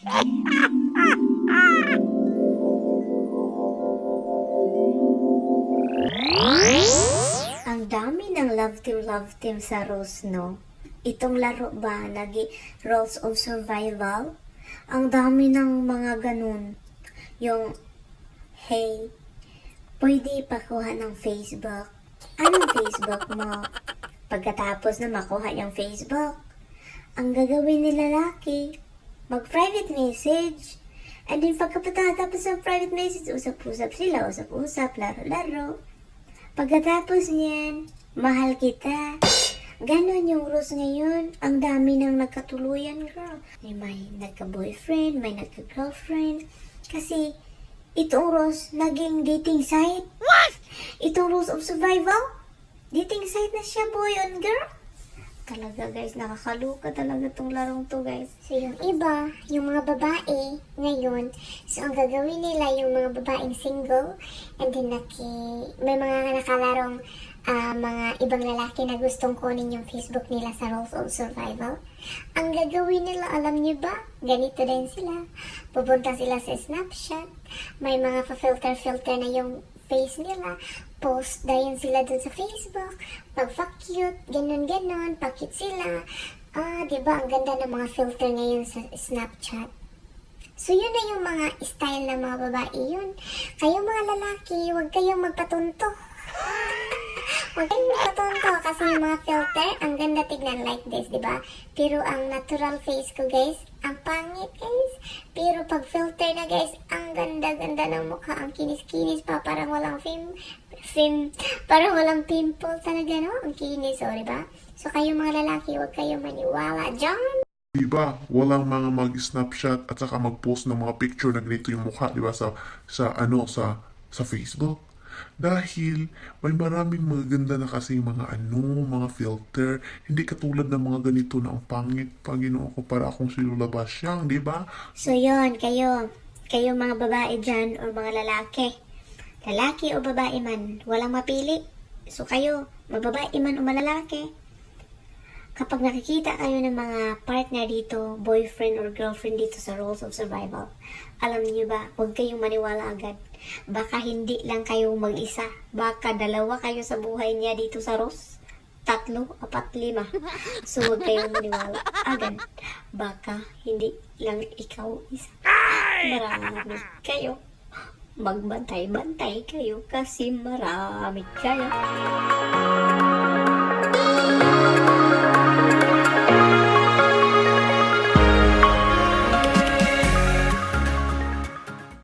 Ang dami ng love team sa Rose, no? Itong laro ba, Roles of Survival? Ang dami ng mga ganun. Yung, hey, pwede pakuha ng Facebook. Anong Facebook mo? Pagkatapos na makuha yung Facebook, ang gagawin ni lalaki, mag-private message. And then pagkatapos ng private message, usap-usap sila, usap-usap, laro-laro. Pagkatapos niyan, mahal kita. Ganon yung Rose ngayon. Ang dami nang nagkatuluyan, girl. May nagka-boyfriend, may nagka-girlfriend. Kasi, itong Rose, naging dating site. What? Itong Rules of Survival, dating site na siya, boy and girl. Talaga, guys, nakakaluka talaga tong larong to, guys. So, yung iba, yung mga babae, ngayon, so, ang gagawin nila, yung mga babaeng single, and then, may mga nakalarong mga ibang lalaki na gustong kunin yung Facebook nila sa Rules of Survival. Ang gagawin nila, alam niyo ba? Ganito din sila. Pupunta sila sa Snapchat. May mga pa-filter na yung face nila. Post dayon sila dun sa Facebook. Pag-cute, ganon, pakit sila. Diba? Ang ganda ng mga filter ngayon sa Snapchat. So, yun na yung mga style ng mga babae yun. Kayong mga lalaki, huwag kayong magpatunto. Huwag kayong magpatunto kasi yung mga filter, ang ganda tignan like this, diba? Pero ang natural face ko, guys, ang pangit, guys. Pero pag filter na, guys, ang ganda-ganda ng mukha, ang kinis-kinis pa, parang walang parang walang pimple talaga, no? Ang kinis, o, diba? So, kayong mga lalaki, huwag kayong maniwala dyan. Diba, walang mga mag-snapshot at saka mag-post ng mga picture na ganito yung mukha, diba, sa Facebook. Dahil may maraming magaganda na kasi mga filter. Hindi katulad ng mga ganito na ang pangit. Panginoon ko, para akong silulabasyang, diba? So, yun, kayo mga babae dyan o mga lalaki. Lalaki o babae man, walang mapili. So, kayo, mababae man o malalaki. Kapag nakikita kayo ng mga partner dito, boyfriend or girlfriend dito sa Rules of Survival, alam niyo ba, huwag kayong maniwala agad. Baka hindi lang kayo mag-isa. Baka dalawa kayo sa buhay niya dito sa Rose. 3, 4, 5. So, huwag kayong maniwala agad. Baka hindi lang ikaw isa. Marami kayo. Magbantay-bantay kayo kasi marami kayo.